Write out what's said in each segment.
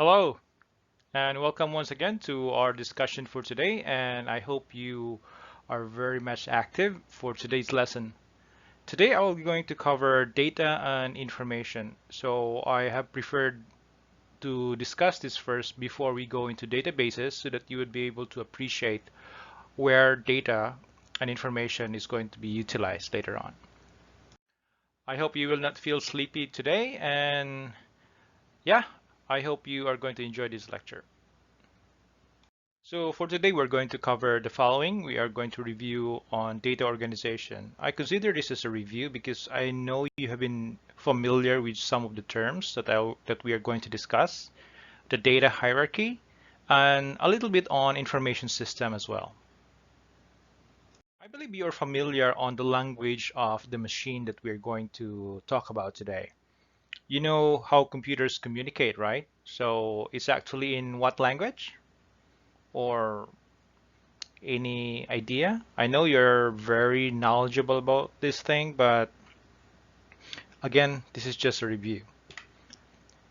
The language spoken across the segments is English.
Hello, and welcome once again to our discussion for today. And I hope you are very much active for today's lesson. Today, I will be going to cover data and information. So I have preferred to discuss this first before we go into databases so that you would be able to appreciate where data and information is going to be utilized later on. I hope you will not feel sleepy today. And yeah, I hope you are going to enjoy this lecture. So for today, we're going to cover the following. We are going to review on data organization. I consider this as a review because I know you have been familiar with some of the terms that we are going to discuss, the data hierarchy, and a little bit on information system as well. I believe you are familiar on the language of the machine that we're going to talk about today. You know how computers communicate, right? So it's actually in what language? Or any idea? I know you're very knowledgeable about this thing, but again, this is just a review.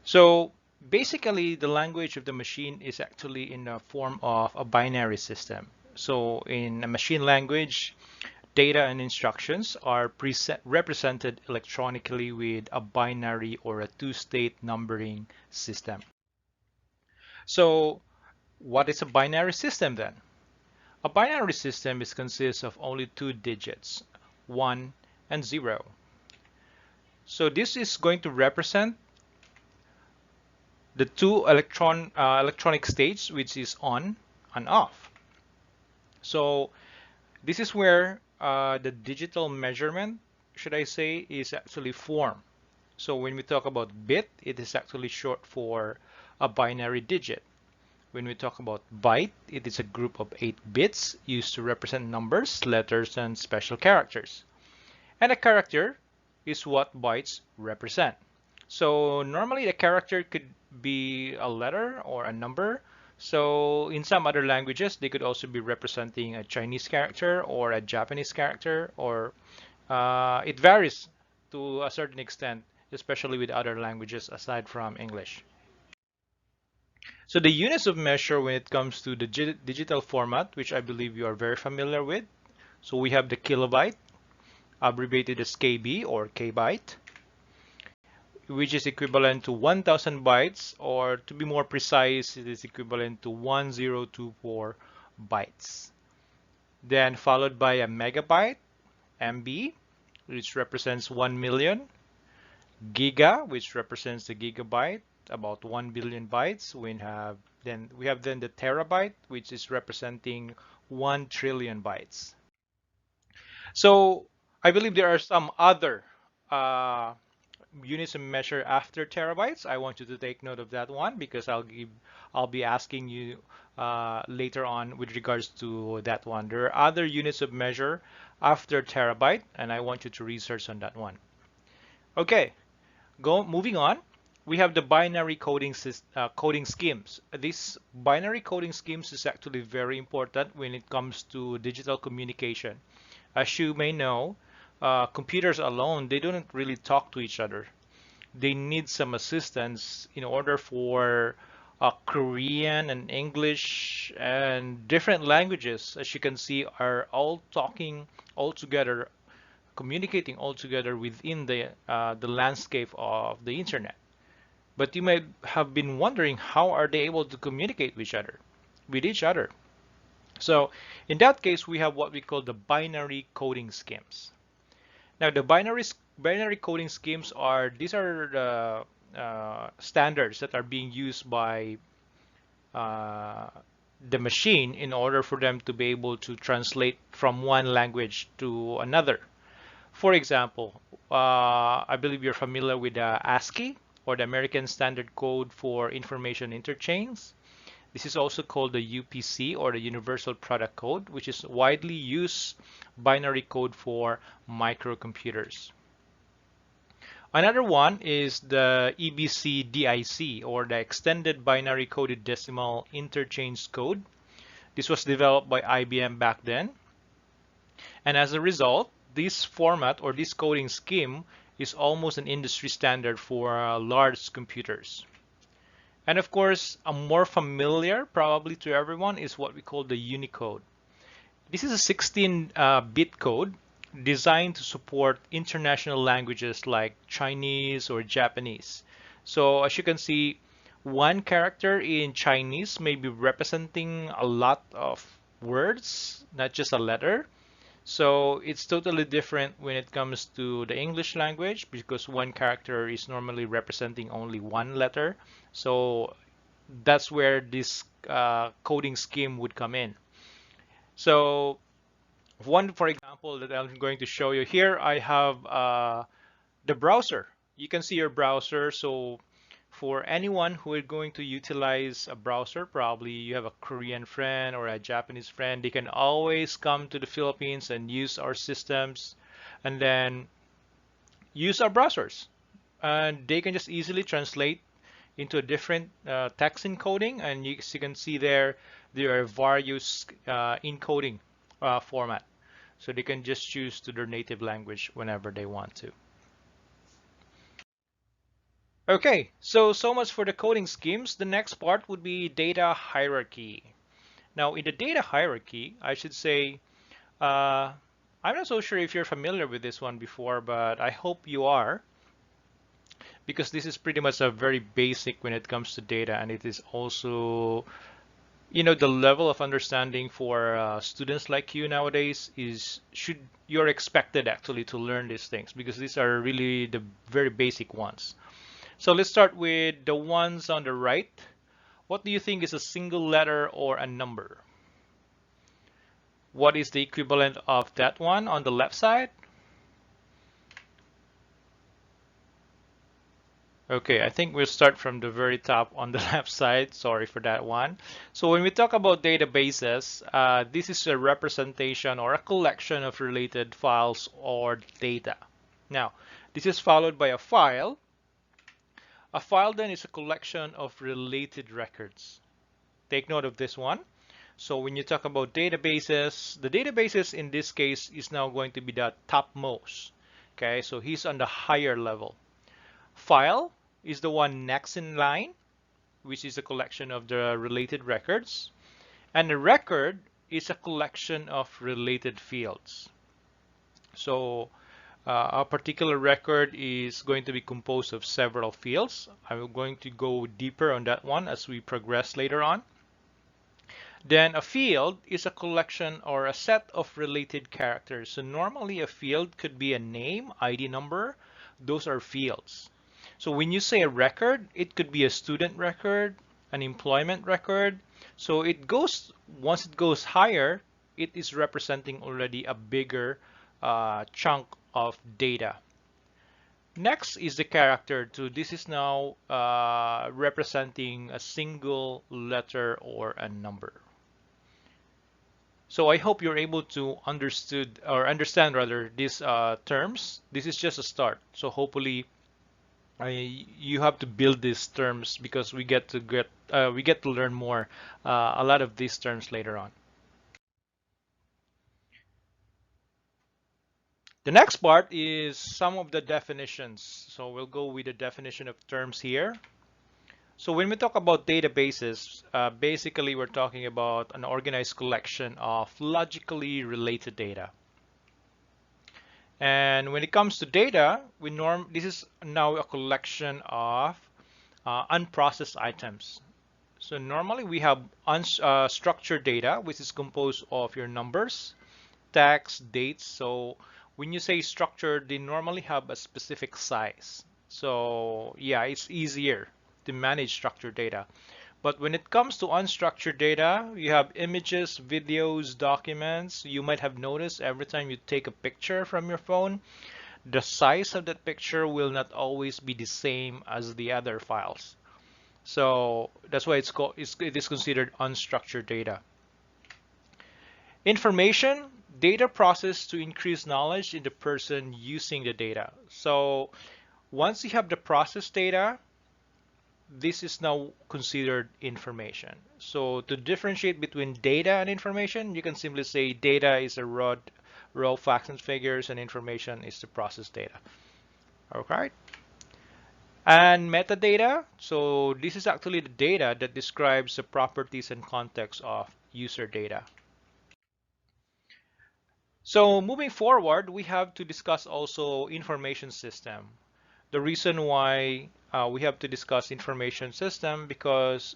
So basically, the language of the machine is actually in the form of a binary system. So in a machine language, data and instructions are represented electronically with a binary or a two-state numbering system. So what is a binary system then? A binary system consists of only two digits, 1 and 0. So this is going to represent the two electronic states, which is on and off. So this is where the digital measurement, should I say, is actually formed. So when we talk about bit, it is actually short for a binary digit. When we talk about byte, it is a group of 8 bits used to represent numbers, letters, and special characters. And a character is what bytes represent. So normally the character could be a letter or a number. So in some other languages, they could also be representing a Chinese character or a Japanese character, or it varies to a certain extent, especially with other languages aside from English. So the units of measure when it comes to the digital format, which I believe you are very familiar with. So we have the kilobyte, abbreviated as KB or kbyte, which is equivalent to 1000 bytes, or to be more precise, it is equivalent to 1024 bytes. Then followed by a megabyte, MB, which represents 1 million, giga, which represents the gigabyte, about 1 billion bytes. We have then the terabyte, which is representing 1 trillion bytes. So I believe there are some other uh, units of measure after terabytes. I want you to take note of that one because I'll be asking you later on with regards to that one. There are other units of measure after terabyte, and I want you to research on that one. Okay, moving on. We have the binary coding schemes. These binary coding schemes is actually very important when it comes to digital communication. As you may know, computers alone, they don't really talk to each other. They need some assistance in order for Korean and English and different languages, as you can see, are all talking all together, communicating all together within the landscape of the internet. But you might have been wondering, how are they able to communicate with each other? So in that case, we have what we call the binary coding schemes. Now, the binary coding schemes are the standards that are being used by uh, the machine in order for them to be able to translate from one language to another. For example, I believe you're familiar with ASCII, or the American Standard Code for Information Interchange. This is also called the UPC, or the Universal Product Code, which is widely used binary code for microcomputers. Another one is the EBCDIC, or the Extended Binary Coded Decimal Interchange Code. This was developed by IBM back then. And as a result, this format or this coding scheme is almost an industry standard for large computers. And of course, a more familiar probably to everyone is what we call the Unicode. This is a 16-bit code designed to support international languages like Chinese or Japanese. So as you can see, one character in Chinese may be representing a lot of words, not just a letter. So it's totally different when it comes to the English language because one character is normally representing only one letter. So that's where this coding scheme would come in. So one, for example, that I'm going to show you here, I have the browser. You can see your browser. So for anyone who is going to utilize a browser, probably you have a Korean friend or a Japanese friend, they can always come to the Philippines and use our systems and then use our browsers. And they can just easily translate into a different text encoding. And as you can see there are various encoding format. So they can just choose to their native language whenever they want to. Okay, so much for the coding schemes. The next part would be data hierarchy. Now, in the data hierarchy, I should say, I'm not so sure if you're familiar with this one before, but I hope you are, because this is pretty much a very basic when it comes to data, and it is also, the level of understanding for students like you nowadays you're expected actually to learn these things because these are really the very basic ones. So let's start with the ones on the right. What do you think is a single letter or a number? What is the equivalent of that one on the left side? Okay, I think we'll start from the very top on the left side. Sorry for that one. So when we talk about databases, this is a representation or a collection of related files or data. Now, this is followed by a file. A file then is a collection of related records. Take note of this one. So when you talk about databases, the databases in this case is now going to be the topmost. Okay, so he's on the higher level. File is the one next in line, which is a collection of the related records. And a record is a collection of related fields. So a particular record is going to be composed of several fields. I'm going to go deeper on that one as we progress later on. Then a field is a collection or a set of related characters. So normally a field could be a name, ID number. Those are fields. So when you say a record, it could be a student record, an employment record. So once it goes higher, it is representing already a bigger chunk of data. Next is the character too. This is now representing a single letter or a number. So I hope you're able to understand rather these terms. This is just a start. So hopefully you have to build these terms because we get to learn more a lot of these terms later on. The next part is some of the definitions. So we'll go with the definition of terms here. So when we talk about databases, basically we're talking about an organized collection of logically related data. And when it comes to data, this is now a collection of unprocessed items. So normally we have unstructured data, which is composed of your numbers, text, dates. So when you say structured, they normally have a specific size. So yeah, it's easier to manage structured data. But when it comes to unstructured data, you have images, videos, documents. You might have noticed every time you take a picture from your phone, the size of that picture will not always be the same as the other files. So that's why it is considered unstructured data. Information, data processed to increase knowledge in the person using the data. So once you have the processed data, this is now considered information. So to differentiate between data and information, you can simply say data is a raw facts and figures, and information is the processed data. All right. And metadata, so this is actually the data that describes the properties and context of user data. So moving forward, we have to discuss also information system. The reason why we have to discuss information system because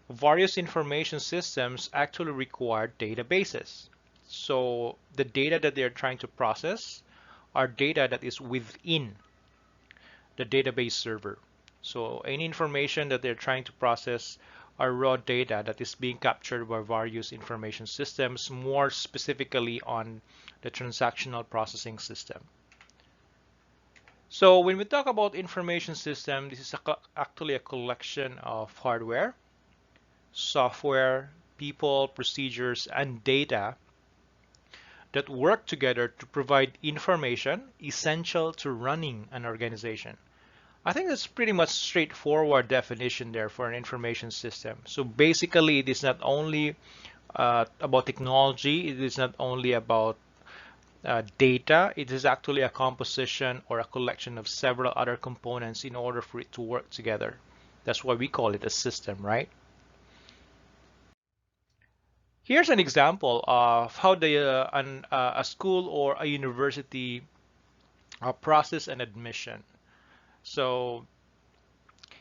various information systems actually require databases. So the data that they're trying to process are data that is within the database server. So any information that they're trying to process are raw data that is being captured by various information systems, more specifically on the transactional processing system. So when we talk about information system, this is actually a collection of hardware, software, people, procedures, and data that work together to provide information essential to running an organization. I think that's pretty much straightforward definition there for an information system. So basically, it is not only about technology, it is not only about data, it is actually a composition or a collection of several other components in order for it to work together. That's why we call it a system, right? Here's an example of how a school or a university process an admission. So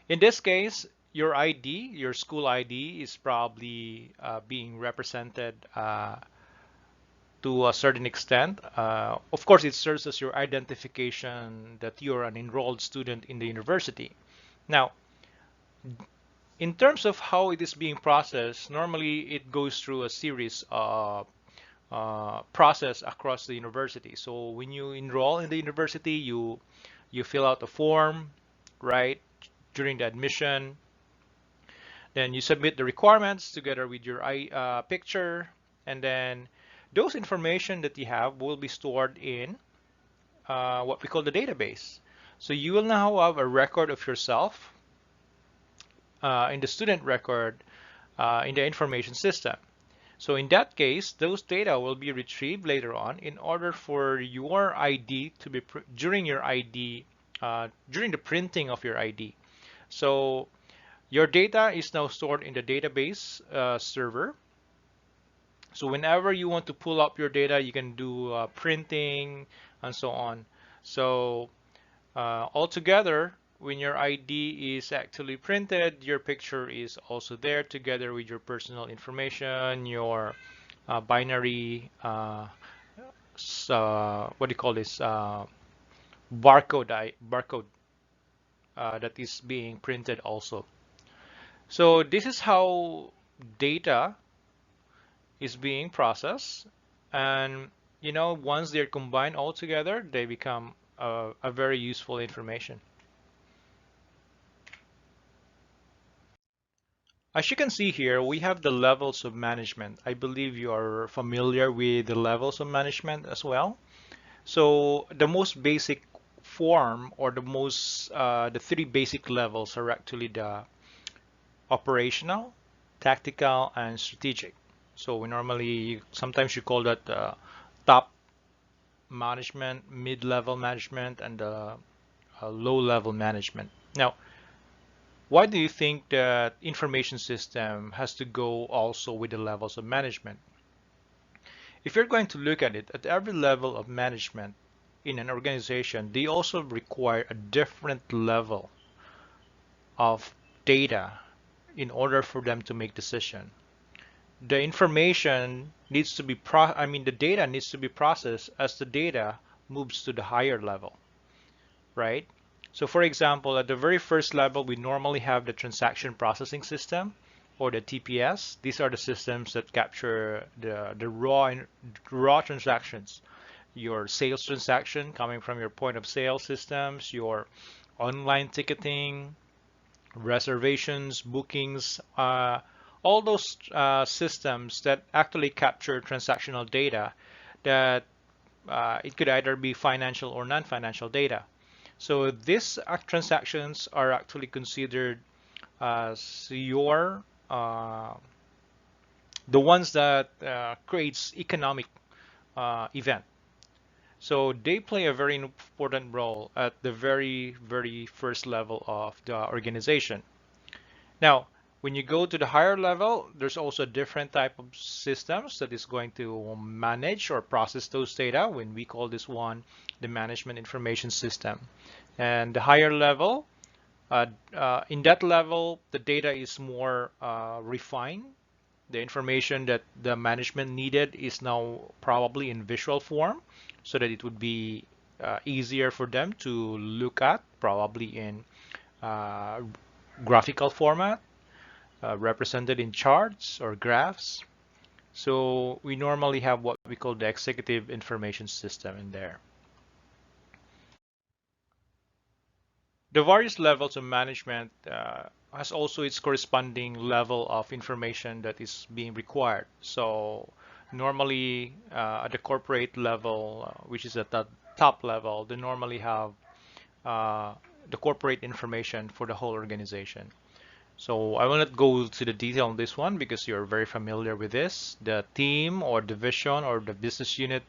in this case, your ID, your school ID, is probably being represented to a certain extent. Of course, it serves as your identification that you're an enrolled student in the university. Now, in terms of how it is being processed, normally it goes through a series of process across the university. So when you enroll in the university, you fill out a form, right, during the admission. Then you submit the requirements together with your picture, and then those information that you have will be stored in what we call the database. So you will now have a record of yourself in the student record in the information system. So in that case, those data will be retrieved later on in order for your ID to be during your ID during the printing of your ID. So your data is now stored in the database server. So whenever you want to pull up your data, you can do printing and so on. So altogether, when your ID is actually printed, your picture is also there together with your personal information, your binary, what do you call this, barcode that is being printed also. So this is how data is being processed, and once they're combined all together, they become a very useful information. As you can see here, we have the levels of management. I believe you are familiar with the levels of management as well. So the most basic form, or the three basic levels, are actually the operational, tactical, and strategic. So we normally, sometimes you call that top management, mid-level management, and low-level management. Now, why do you think that information system has to go also with the levels of management? If you're going to look at it, at every level of management in an organization, they also require a different level of data in order for them to make decision. The information needs to be the data needs to be processed as the data moves to the higher level, right? So for example, at the very first level, we normally have the transaction processing system, or the TPS. These are the systems that capture the raw transactions, your sales transaction coming from your point of sale systems, your online ticketing, reservations, bookings, all those systems that actually capture transactional data that it could either be financial or non-financial data. So these transactions are actually considered as the ones that creates economic event. So they play a very important role at the very first level of the organization. Now, when you go to the higher level, there's also a different type of systems that is going to manage or process those data. When we call this one the management information system. And the higher level, in that level, the data is more refined. The information that the management needed is now probably in visual form so that it would be easier for them to look at, probably in uh, graphical format, represented in charts or graphs. So we normally have what we call the executive information system in there. The various levels of management has also its corresponding level of information that is being required. So normally at the corporate level, which is at the top level, they normally have uh, the corporate information for the whole organization. So I will not go to the detail on this one because you're very familiar with this, the team or division or the business unit.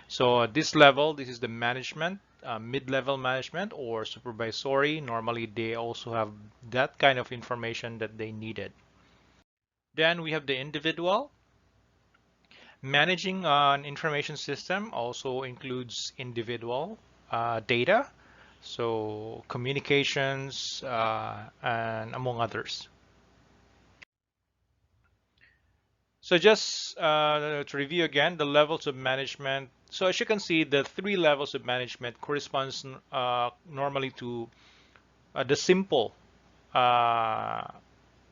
So at this level, this is the management, mid-level management or supervisory. Normally, they also have that kind of information that they needed. Then we have the individual. Managing an information system also includes individual data, so communications and among others. So just to review again, the levels of management. So as you can see, the three levels of management corresponds normally to the simple uh,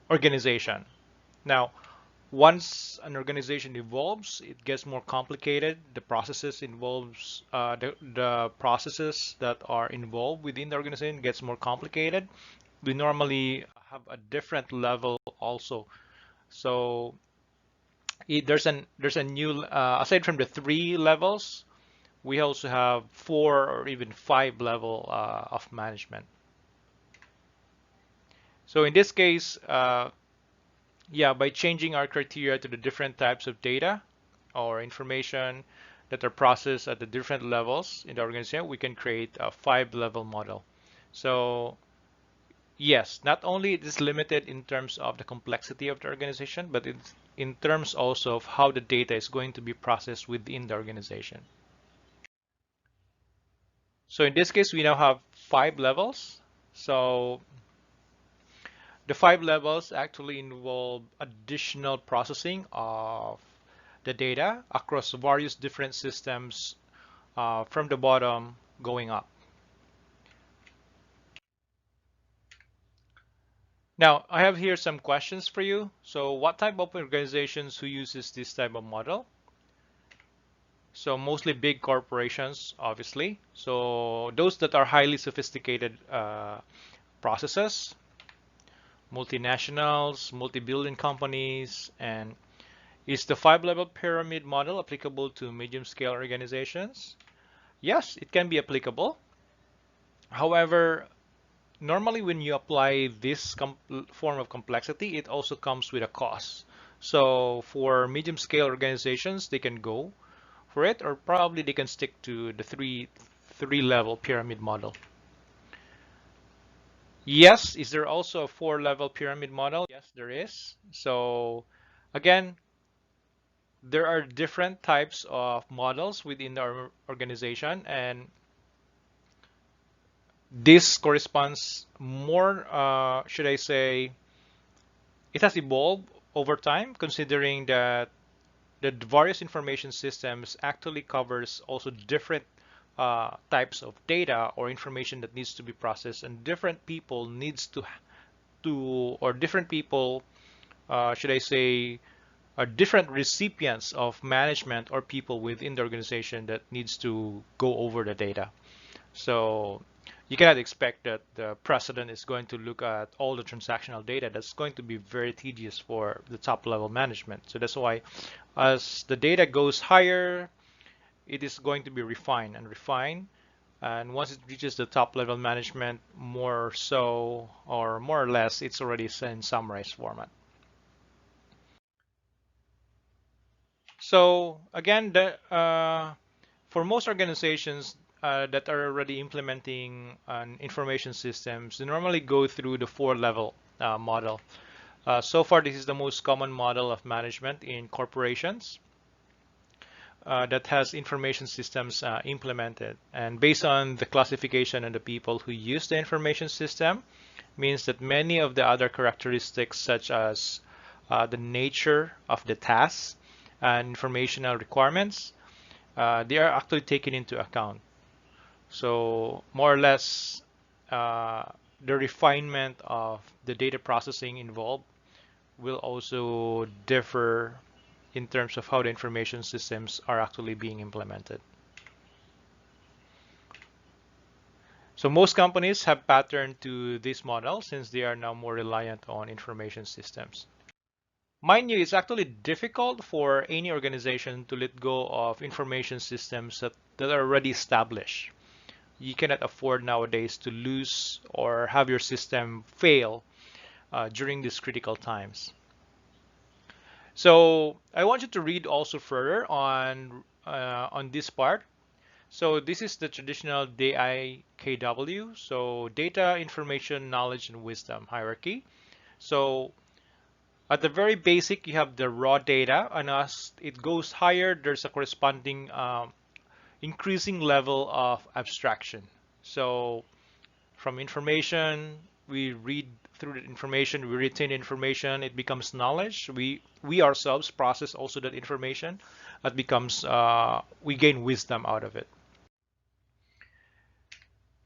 organization. Now, once an organization evolves, it gets more complicated. The processes involves the processes that are involved within the organization gets more complicated. We normally have a different level also. So there's a new aside from the three levels, we also have four or even five level of management. So in this case, yeah, by changing our criteria to the different types of data or information that are processed at the different levels in the organization, we can create a five-level model. So yes, not only it is limited in terms of the complexity of the organization, but it's in terms also of how the data is going to be processed within the organization. So in this case, we now have five levels. So the five levels actually involve additional processing of the data across various different systems from the bottom going up. Now, I have here some questions for you. So what type of organizations who uses this type of model? So mostly big corporations, obviously. So those that are highly sophisticated processes, multinationals, multi-billion companies, and is the five-level pyramid model applicable to medium-scale organizations? Yes, it can be applicable. However, normally when you apply this form of complexity, it also comes with a cost. So for medium-scale organizations, they can go for it, or probably they can stick to the three-level pyramid model. Yes, is there also a four-level pyramid model? Yes, there is. So again, there are different types of models within our organization, and this corresponds more, should I say, it has evolved over time, considering that the various information systems actually covers also different types of data or information that needs to be processed, and different people needs to or different people, should I say, are different recipients of management or people within the organization that needs to go over the data. So you cannot expect that the president is going to look at all the transactional data. That's going to be very tedious for the top level management. So that's why as the data goes higher, it is going to be refined and refined. And once it reaches the top level management, more so or more or less, it's already in summarized format. So again, the For most organizations that are already implementing information systems, they normally go through the four-level model. So far, this is the most common model of management in corporations that has information systems implemented. And based on the classification and the people who use the information system, means that many of the other characteristics, such as the nature of the tasks and informational requirements, they are actually taken into account. So more or less, the refinement of the data processing involved will also differ in terms of how the information systems are actually being implemented. So most companies have patterned to this model since they are now more reliant on information systems. Mind you, it's actually difficult for any organization to let go of information systems that are already established. You cannot afford nowadays to lose or have your system fail during these critical times. So I want you to read also further on this part. So this is the traditional DIKW, so data, information, knowledge, and wisdom hierarchy. So at the very basic, you have the raw data, and as it goes higher, there's a corresponding increasing level of abstraction. So from information, we read through the information, we retain information, it becomes knowledge. We ourselves process also that information. That becomes we gain wisdom out of it.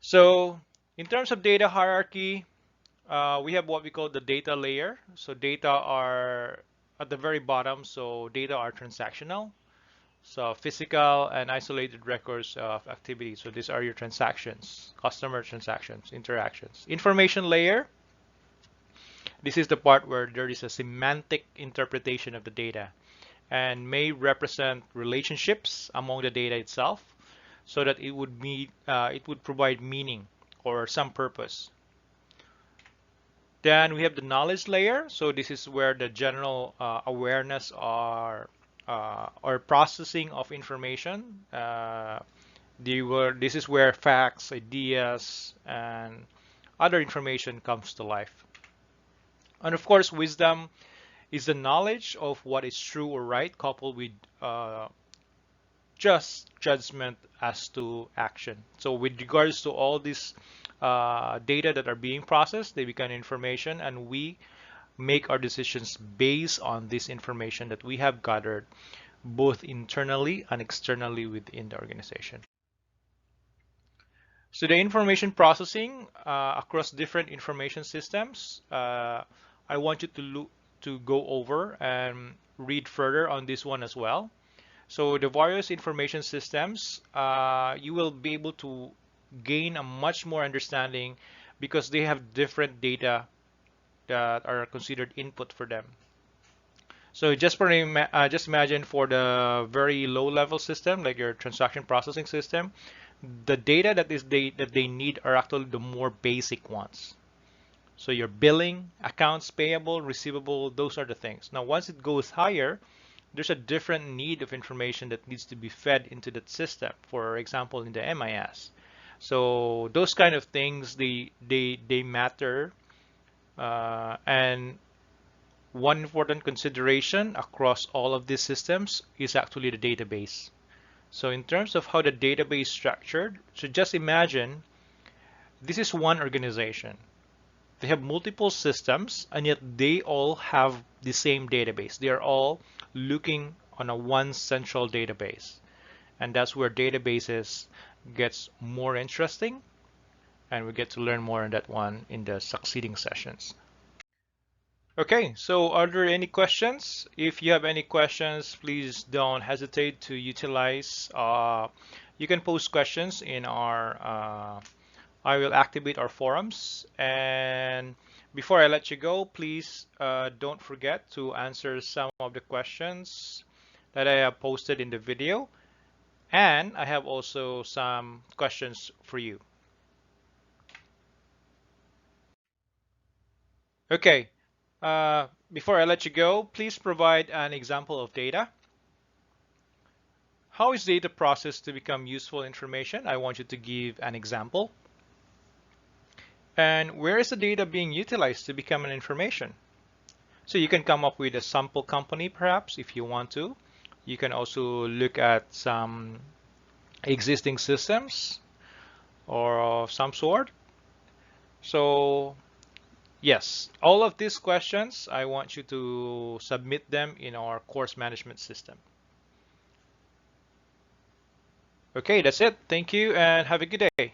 So in terms of data hierarchy, we have what we call the data layer. So data are at the very bottom. So data are transactional. So physical and isolated records of activity. So these are your transactions, customer transactions, interactions. Information layer. This is the part where there is a semantic interpretation of the data and may represent relationships among the data itself, so that it would provide meaning or some purpose. Then we have the knowledge layer. So this is where the general awareness or processing of information. This is where facts, ideas, and other information comes to life. And of course, wisdom is the knowledge of what is true or right, coupled with just judgment as to action. So with regards to all these data that are being processed, they become information, and we make our decisions based on this information that we have gathered both internally and externally within the organization. So the information processing across different information systems, I want you to go over and read further on this one as well. So the various information systems, you will be able to gain a much more understanding because they have different data that are considered input for them. So just imagine for the very low level system, like your transaction processing system, the data that they need are actually the more basic ones. So your billing, accounts payable, receivable, those are the things. Now, once it goes higher, there's a different need of information that needs to be fed into that system. For example, in the MIS. So those kind of things, they matter. And one important consideration across all of these systems is actually the database. So in terms of how the database is structured, so just imagine this is one organization. They have multiple systems, and yet they all have the same database. They are all looking on a one central database. And that's where databases gets more interesting, and we get to learn more on that one in the succeeding sessions. Okay, so are there any questions? If you have any questions, please don't hesitate to utilize. You can post questions in our, I will activate our forums. And before I let you go, please don't forget to answer some of the questions that I have posted in the video. And I have also some questions for you. Okay, before I let you go, please provide an example of data. How is data processed to become useful information? I want you to give an example. And where is the data being utilized to become an information? So you can come up with a sample company perhaps if you want to. You can also look at some existing systems or of some sort. So yes, all of these questions, I want you to submit them in our course management system. Okay, that's it. Thank you and have a good day.